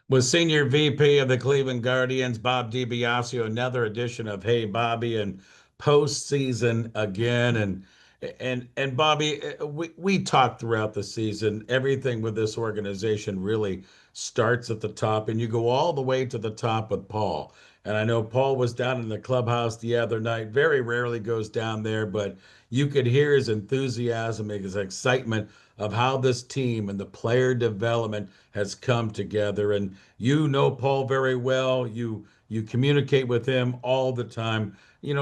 With Senior VP of the Cleveland Guardians, Bob DiBiasio, another edition of Hey Bobby and postseason again. And Bobby, we talked throughout the season. Everything with this organization really starts at the top, and you go all the way to the top with Paul. And I know Paul was down in the clubhouse the other night. Very rarely goes down there, but you could hear his enthusiasm, his excitement of how this team and the player development has come together. And you know Paul very well. You communicate with him all the time.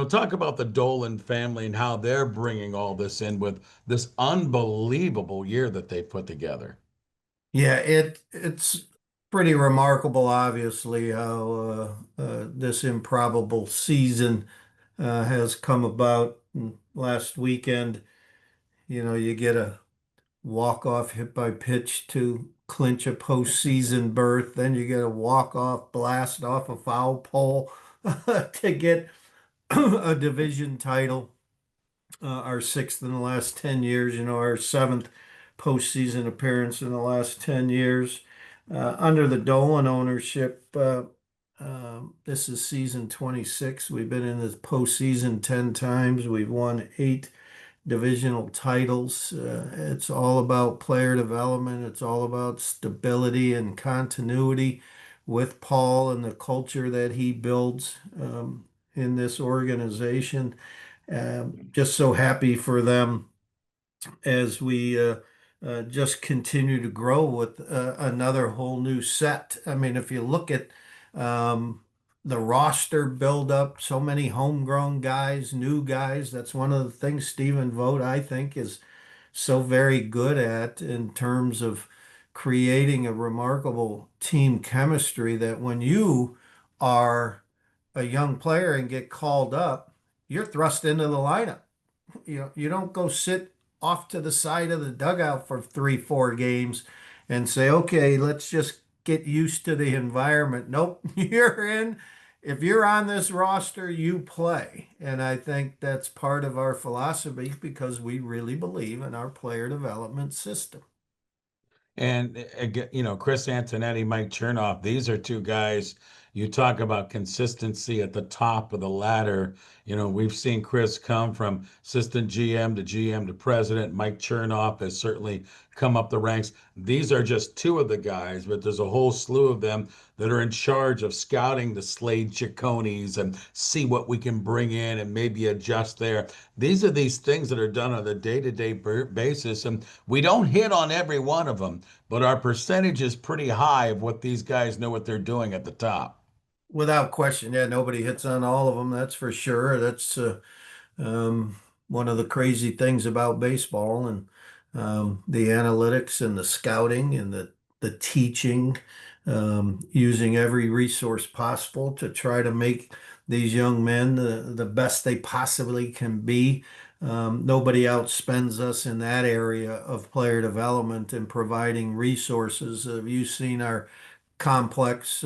Talk about the Dolan family and how they're bringing all this in with this unbelievable year that they put together. Yeah, it's pretty remarkable, obviously, how this improbable season has come about. And last weekend, you get a walk-off hit by pitch to clinch a postseason berth. Then you get a walk-off blast off a foul pole to get a division title. Our sixth in the last 10 years, our seventh postseason appearance in the last 10 years. Under the Dolan ownership, this is season 26. We've been in the postseason 10 times. We've won eight divisional titles. It's all about player development. It's all about stability and continuity with Paul and the culture that he builds in this organization. Just so happy for them as we just continue to grow with another whole new set. I mean, if you look at um, the roster buildup, so many homegrown guys, new guys, that's one of the things Stephen Vogt, I think, is so very good at in terms of creating a remarkable team chemistry that when you are a young player and get called up, you're thrust into the lineup. You don't go sit off to the side of the dugout for 3, 4 games and say, okay, let's just get used to the environment. Nope, you're in. If you're on this roster, you play. And I think that's part of our philosophy because we really believe in our player development system. And Chris Antonetti, Mike Chernoff, these are two guys. You talk about consistency at the top of the ladder. We've seen Chris come from assistant GM to GM to president. Mike Chernoff has certainly come up the ranks. These are just two of the guys, but there's a whole slew of them that are in charge of scouting the Slade Chaconies and see what we can bring in and maybe adjust there. These things that are done on a day-to-day basis, and we don't hit on every one of them, but our percentage is pretty high of what these guys know what they're doing at the top. Without question, yeah, nobody hits on all of them, that's for sure. That's um, one of the crazy things about baseball and the analytics and the scouting and the teaching, using every resource possible to try to make these young men the best they possibly can be. Nobody outspends us in that area of player development and providing resources. Have you seen our complex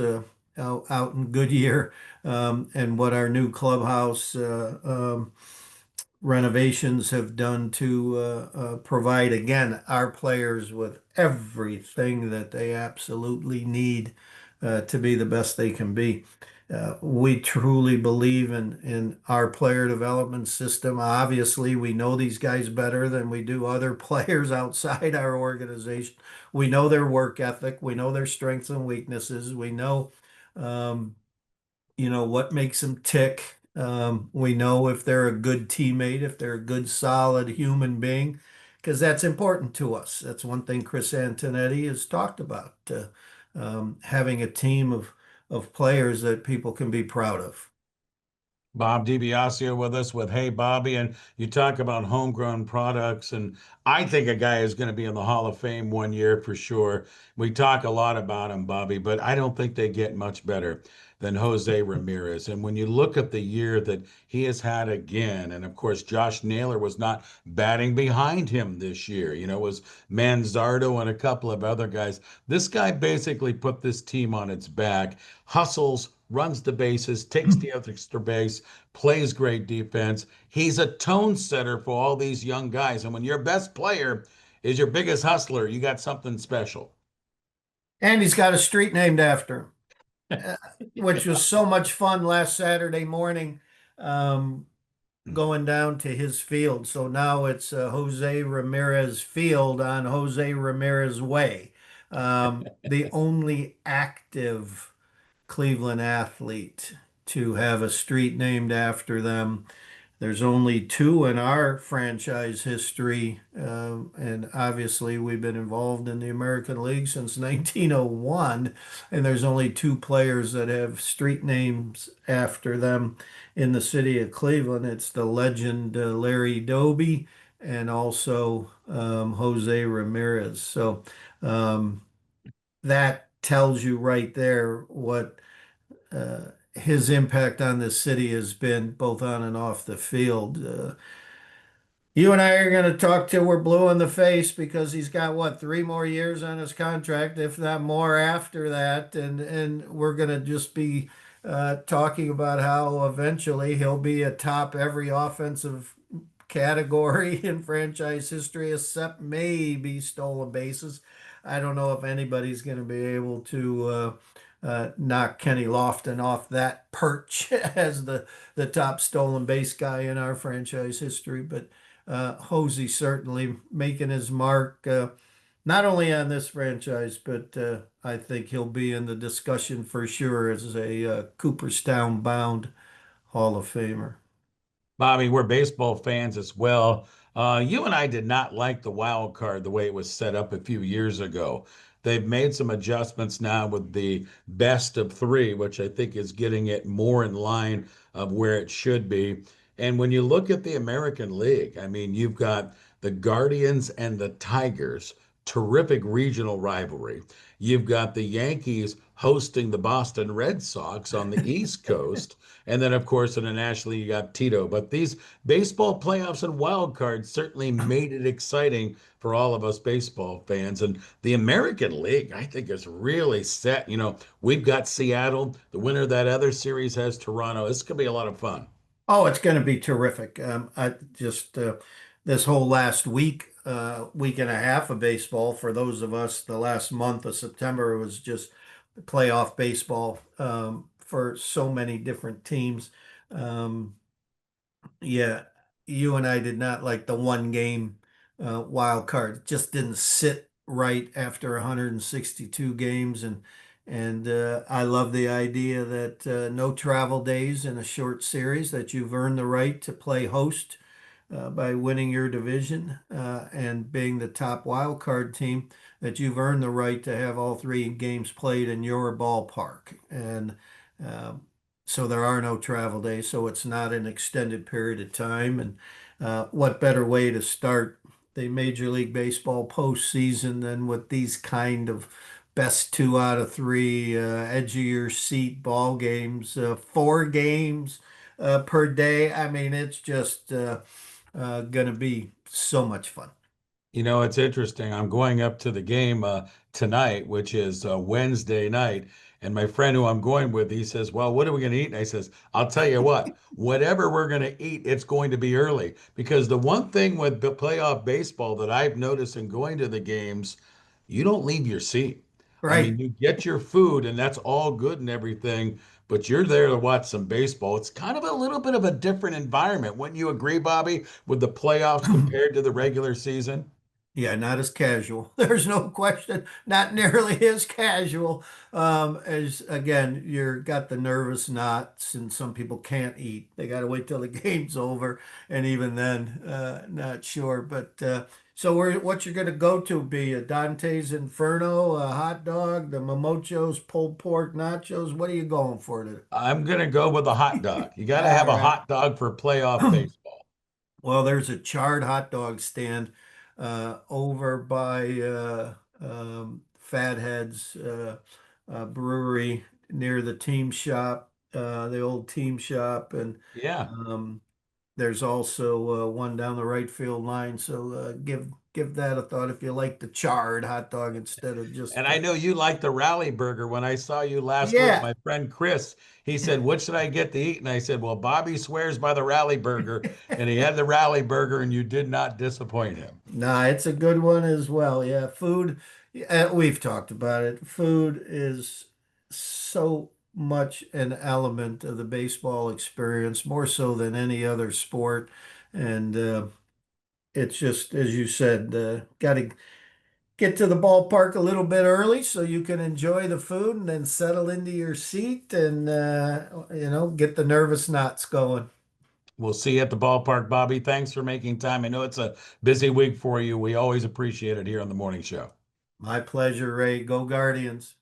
out in Goodyear and what our new clubhouse renovations have done to provide again our players with everything that they absolutely need to be the best they can be. We truly believe in our player development system. Obviously, we know these guys better than we do other players outside our organization. We know their work ethic. We know their strengths and weaknesses. We know um, what makes them tick. We know if they're a good teammate, if they're a good, solid human being, because that's important to us. That's one thing Chris Antonetti has talked about, having a team of players that people can be proud of. Bob DiBiasio with us with Hey Bobby, and you talk about homegrown products, and I think a guy is going to be in the Hall of Fame one year for sure. We talk a lot about him, Bobby, but I don't think they get much better than Jose Ramirez. And when you look at the year that he has had again, and of course Josh Naylor was not batting behind him this year, it was Manzardo and a couple of other guys. This guy basically put this team on its back, hustles, runs the bases, takes the extra base, plays great defense. He's a tone setter for all these young guys. And when your best player is your biggest hustler, you got something special. And he's got a street named after him, uh, which was so much fun last Saturday morning, um, going down to his field. So now it's Jose Ramirez Field on Jose Ramirez Way. The only active Cleveland athlete to have a street named after them. There's only two in our franchise history, and obviously we've been involved in the American League since 1901, and there's only two players that have street names after them in the city of Cleveland. It's the legend Larry Doby and also Jose Ramirez. So um, that tells you right there what his impact on the city has been both on and off the field. You and I are going to talk till we're blue in the face because he's got what, 3 more years on his contract, if not more after that, and we're going to just be talking about how eventually he'll be atop every offensive category in franchise history, except maybe stolen bases. I don't know if anybody's going to be able to knock Kenny Lofton off that perch as the top stolen base guy in our franchise history, but Hosey certainly making his mark, not only on this franchise, but I think he'll be in the discussion for sure as a Cooperstown bound Hall of Famer. Bobby, we're baseball fans as well. You and I did not like the wild card the way it was set up a few years ago. They've made some adjustments now with the best of three, which I think is getting it more in line of where it should be. And when you look at the American League, I mean, you've got the Guardians and the Tigers, terrific regional rivalry. You've got the Yankees hosting the Boston Red Sox on the East Coast. And then, of course, in the National League, you got Tito. But these baseball playoffs and wild cards certainly made it exciting for all of us baseball fans. And the American League, I think, is really set. You know, we've got Seattle. The winner of that other series has Toronto. It's going to be a lot of fun. Oh, it's going to be terrific. I just this whole last week, week and a half of baseball for those of us, the last month of September was just playoff baseball for so many different teams. Um, yeah, you and I did not like the one game wild card. It just didn't sit right after 162 games, and I love the idea that no travel days in a short series, that you've earned the right to play host by winning your division and being the top wild card team, that you've earned the right to have all three games played in your ballpark. And um, so there are no travel days, so it's not an extended period of time. And what better way to start the Major League Baseball postseason than with these kind of best two out of three edge of your seat ball games, 4 games per day. I mean, it's just going to be so much fun. You know, it's interesting. I'm going up to the game tonight, which is Wednesday night. And my friend who I'm going with, he says, "Well, what are we going to eat?" And I says, "I'll tell you what, whatever we're going to eat, it's going to be early." Because the one thing with the playoff baseball that I've noticed in going to the games, you don't leave your seat. I mean, Right. you get your food and that's all good and everything, but you're there to watch some baseball. It's kind of a little bit of a different environment. Wouldn't you agree, Bobby, with the playoffs compared to the regular season? Yeah, not as casual. There's no question, not nearly as casual. As again, you're got the nervous knots, and some people can't eat. They got to wait till the game's over, and even then, not sure. But so, what you're going to go to be a Dante's Inferno, a hot dog, the Momocho's pulled pork nachos. What are you going for I'm going to go with a hot today? dog. You got to have All a right. hot dog for playoff baseball. Well, there's a charred hot dog stand over by Fatheads Brewery near the team shop, the old team shop, and Yeah. um, there's also one down the right field line. So give that a thought if you like the charred hot dog instead of And just I know you like the Rally Burger. When I saw you last week, yeah. my friend Chris, he said, "What should I get to eat?" And I said, "Well, Bobby swears by the Rally Burger." And he had the Rally Burger, and you did not disappoint him. Nah, it's a good one as well. Yeah, food. Yeah, we've talked about it. Food is so much an element of the baseball experience, more so than any other sport. And it's just, as you said, got to get to the ballpark a little bit early so you can enjoy the food and then settle into your seat and, get the nervous knots going. We'll see you at the ballpark, Bobby. Thanks for making time. I know it's a busy week for you. We always appreciate it here on the morning show. My pleasure, Ray. Go Guardians.